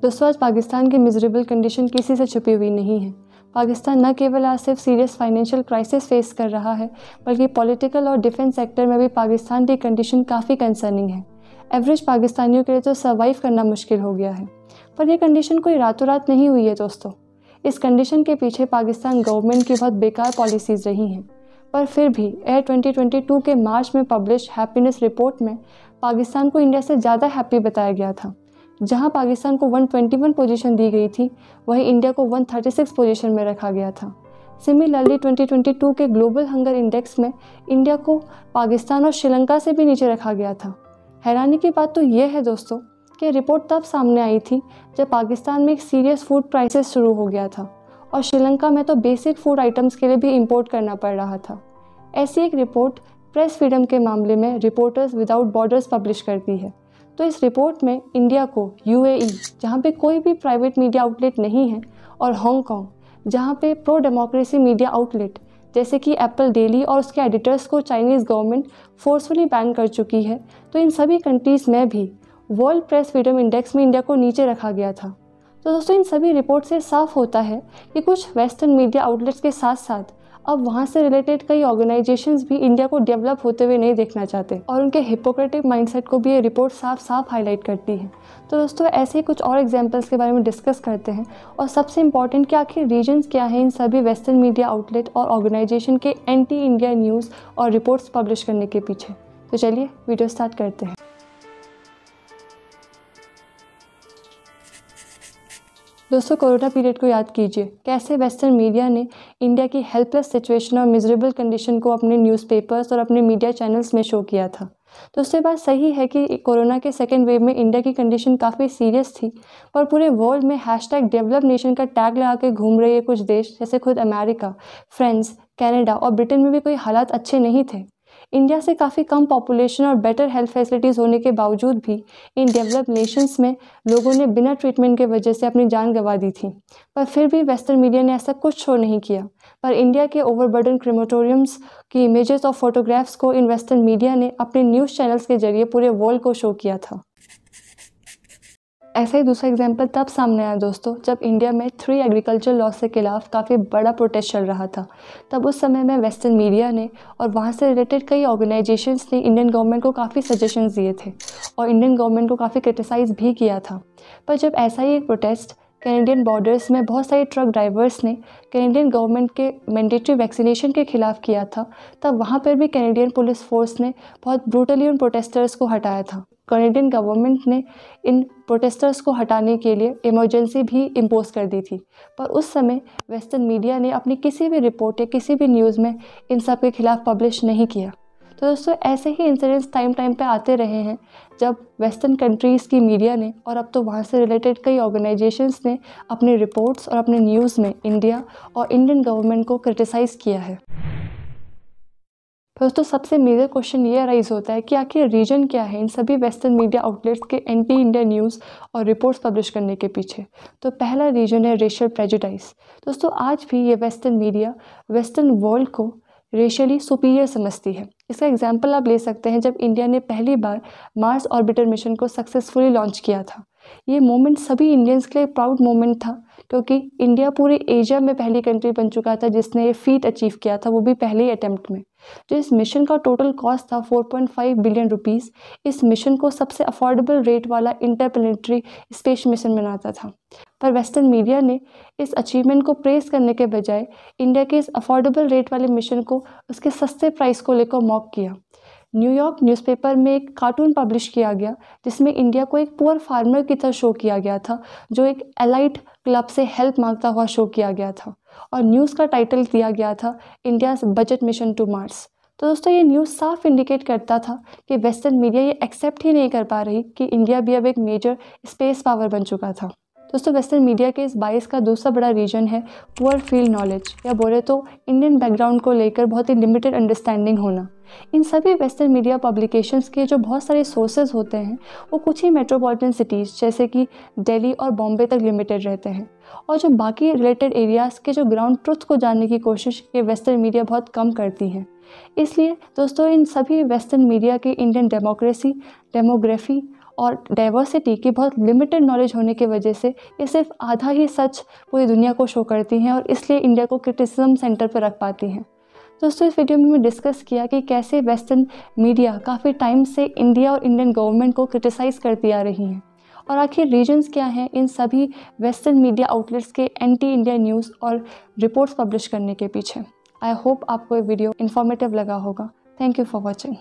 दोस्तों, आज पाकिस्तान की मिजरेबल कंडीशन किसी से छुपी हुई नहीं है। पाकिस्तान न केवल आज सिर्फ सीरियस फाइनेंशियल क्राइसिस फेस कर रहा है, बल्कि पॉलिटिकल और डिफेंस सेक्टर में भी पाकिस्तान की कंडीशन काफ़ी कंसर्निंग है। एवरेज पाकिस्तानियों के लिए तो सर्वाइव करना मुश्किल हो गया है। पर यह कंडीशन कोई रातों रात नहीं हुई है दोस्तों। इस कंडीशन के पीछे पाकिस्तान गवर्नमेंट की बहुत बेकार पॉलिसीज़ रही हैं। पर फिर भी एयर 2022 के मार्च में पब्लिश हैप्पीनेस रिपोर्ट में पाकिस्तान को इंडिया से ज़्यादा हैप्पी बताया गया था। जहां पाकिस्तान को 121 पोजीशन दी गई थी, वहीं इंडिया को 136 पोजीशन में रखा गया था। सिमिलरली 2022 के ग्लोबल हंगर इंडेक्स में इंडिया को पाकिस्तान और श्रीलंका से भी नीचे रखा गया था। हैरानी की बात तो यह है दोस्तों कि रिपोर्ट तब सामने आई थी जब पाकिस्तान में एक सीरियस फूड क्राइसिस शुरू हो गया था और श्रीलंका में तो बेसिक फूड आइटम्स के लिए भी इंपोर्ट करना पड़ रहा था। ऐसी एक रिपोर्ट प्रेस फ्रीडम के मामले में रिपोर्टर्स विदाउट बॉर्डर्स पब्लिश करती है। तो इस रिपोर्ट में इंडिया को यूएई, जहाँ पे कोई भी प्राइवेट मीडिया आउटलेट नहीं है, और हांगकांग, जहाँ पे प्रो डेमोक्रेसी मीडिया आउटलेट जैसे कि एप्पल डेली और उसके एडिटर्स को चाइनीज़ गवर्नमेंट फोर्सफुली बैन कर चुकी है, तो इन सभी कंट्रीज़ में भी वर्ल्ड प्रेस फ्रीडम इंडेक्स में इंडिया को नीचे रखा गया था। तो दोस्तों, इन सभी रिपोर्ट से साफ होता है कि कुछ वेस्टर्न मीडिया आउटलेट्स के साथ साथ अब वहाँ से रिलेटेड कई ऑर्गेनाइजेशंस भी इंडिया को डेवलप होते हुए नहीं देखना चाहते, और उनके हिपोक्रेटिक माइंडसेट को भी ये रिपोर्ट साफ साफ हाईलाइट करती है। तो दोस्तों, ऐसे ही कुछ और एग्जांपल्स के बारे में डिस्कस करते हैं, और सबसे इम्पॉर्टेंट कि आखिर रीजन्स क्या हैं इन सभी वेस्टर्न मीडिया आउटलेट और ऑर्गेनाइजेशन के एंटी इंडिया न्यूज़ और रिपोर्ट्स पब्लिश करने के पीछे। तो चलिए वीडियो स्टार्ट करते हैं। दोस्तों, कोरोना पीरियड को याद कीजिए, कैसे वेस्टर्न मीडिया ने इंडिया की हेल्पलेस सिचुएशन और मिजरेबल कंडीशन को अपने न्यूज़पेपर्स और अपने मीडिया चैनल्स में शो किया था। दोस्तों, ये बात सही है कि कोरोना के सेकेंड वेव में इंडिया की कंडीशन काफ़ी सीरियस थी, पर पूरे वर्ल्ड में #डेवलप नेशन का टैग लगा के घूम रहे कुछ देश जैसे खुद अमेरिका, फ्रांस, कनाडा और ब्रिटेन में भी कोई हालात अच्छे नहीं थे। इंडिया से काफ़ी कम पॉपुलेशन और बेटर हेल्थ फैसिलिटीज़ होने के बावजूद भी इन डेवलप नेशंस में लोगों ने बिना ट्रीटमेंट के वजह से अपनी जान गंवा दी थी। पर फिर भी वेस्टर्न मीडिया ने ऐसा कुछ शो नहीं किया। पर इंडिया के ओवरबर्डन क्रेमेटोरियम्स की इमेजेस और फोटोग्राफ्स को इन वेस्टर्न मीडिया ने अपने न्यूज़ चैनल्स के जरिए पूरे वर्ल्ड को शो किया था। ऐसा ही दूसरा एग्जाम्पल तब सामने आया दोस्तों, जब इंडिया में 3 एग्रीकल्चर लॉज के खिलाफ काफ़ी बड़ा प्रोटेस्ट चल रहा था। तब उस समय में वेस्टर्न मीडिया ने और वहाँ से रिलेटेड कई ऑर्गेनाइजेशंस ने इंडियन गवर्नमेंट को काफ़ी सजेशंस दिए थे और इंडियन गवर्नमेंट को काफ़ी क्रिटिसाइज़ भी किया था। पर जब ऐसा ही एक प्रोटेस्ट कैनेडियन बॉर्डर्स में बहुत सारे ट्रक ड्राइवर्स ने कैनेडियन गवर्नमेंट के मैंडेटरी वैक्सीनेशन के खिलाफ किया था, तब वहाँ पर भी कैनेडियन पुलिस फोर्स ने बहुत ब्रूटली उन प्रोटेस्टर्स को हटाया था। कैनेडियन गवर्नमेंट ने इन प्रोटेस्टर्स को हटाने के लिए इमरजेंसी भी इम्पोज कर दी थी। पर उस समय वेस्टर्न मीडिया ने अपनी किसी भी रिपोर्ट या किसी भी न्यूज़ में इन सब के खिलाफ पब्लिश नहीं किया। तो दोस्तों, ऐसे ही इंसिडेंट्स टाइम पे आते रहे हैं जब वेस्टर्न कंट्रीज़ की मीडिया ने और अब तो वहाँ से रिलेटेड कई ऑर्गेनाइजेशंस ने अपनी रिपोर्ट्स और अपने न्यूज़ में इंडिया और इंडियन गवर्नमेंट को क्रिटिसाइज़ किया है। दोस्तों, सबसे मेजर क्वेश्चन ये राइज होता है कि आखिर रीजन क्या है इन सभी वेस्टर्न मीडिया आउटलेट्स के एंटी इंडिया न्यूज़ और रिपोर्ट्स पब्लिश करने के पीछे। तो पहला रीजन है रेशियल प्रेजुडाइज। दोस्तों, आज भी ये वेस्टर्न मीडिया वेस्टर्न वर्ल्ड को रेशियली सुपीरियर समझती है। इसका एग्जाम्पल आप ले सकते हैं जब इंडिया ने पहली बार मार्स ऑर्बिटर मिशन को सक्सेसफुली लॉन्च किया था। ये मोमेंट सभी इंडियंस के लिए प्राउड मोमेंट था, क्योंकि इंडिया पूरे एशिया में पहली कंट्री बन चुका था जिसने ये फीट अचीव किया था, वो भी पहले ही अटेम्प्ट में। जो इस मिशन का टोटल कॉस्ट था 4.5 बिलियन रुपीज़, इस मिशन को सबसे अफोर्डेबल रेट वाला इंटरप्लेनेटरी स्पेस मिशन बनाता था। पर वेस्टर्न मीडिया ने इस अचीवमेंट को प्रेस करने के बजाय इंडिया के इस अफोर्डेबल रेट वाले मिशन को उसके सस्ते प्राइस को लेकर मॉक किया। न्यूयॉर्क न्यूज़पेपर में एक कार्टून पब्लिश किया गया जिसमें इंडिया को एक पुअर फार्मर की तरह शो किया गया था, जो एक एलाइट क्लब से हेल्प मांगता हुआ शो किया गया था, और न्यूज़ का टाइटल दिया गया था India's budget mission to Mars. तो दोस्तों, ये न्यूज़ साफ इंडिकेट करता था कि वेस्टर्न मीडिया ये एक्सेप्ट ही नहीं कर पा रही कि इंडिया भी अब एक मेजर स्पेस पावर बन चुका था। दोस्तों, वेस्टर्न मीडिया के इस बायस का दूसरा बड़ा रीजन है पुअर फील्ड नॉलेज, या बोले तो इंडियन बैकग्राउंड को लेकर बहुत ही लिमिटेड अंडरस्टैंडिंग होना। इन सभी वेस्टर्न मीडिया पब्लिकेशंस के जो बहुत सारे सोर्सेज होते हैं वो कुछ ही मेट्रोपॉलिटन सिटीज़ जैसे कि दिल्ली और बॉम्बे तक लिमिटेड रहते हैं, और जो बाकी रिलेटेड एरियाज़ के जो ग्राउंड ट्रुथ को जानने की कोशिश ये वेस्टर्न मीडिया बहुत कम करती हैं। इसलिए दोस्तों, इन सभी वेस्टर्न मीडिया के इंडियन डेमोक्रेसी, डेमोग्राफी और डाइवर्सिटी की बहुत लिमिटेड नॉलेज होने की वजह से ये सिर्फ आधा ही सच पूरी दुनिया को शो करती हैं और इसलिए इंडिया को क्रिटिसिज्म सेंटर पर रख पाती हैं। दोस्तों, इस वीडियो में मैं डिस्कस किया कि कैसे वेस्टर्न मीडिया काफ़ी टाइम से इंडिया और इंडियन गवर्नमेंट को क्रिटिसाइज़ करती आ रही हैं और आखिर रीजंस क्या हैं इन सभी वेस्टर्न मीडिया आउटलेट्स के एंटी इंडिया न्यूज़ और रिपोर्ट्स पब्लिश करने के पीछे। आई होप आपको ये वीडियो इन्फॉर्मेटिव लगा होगा। Thank you for watching.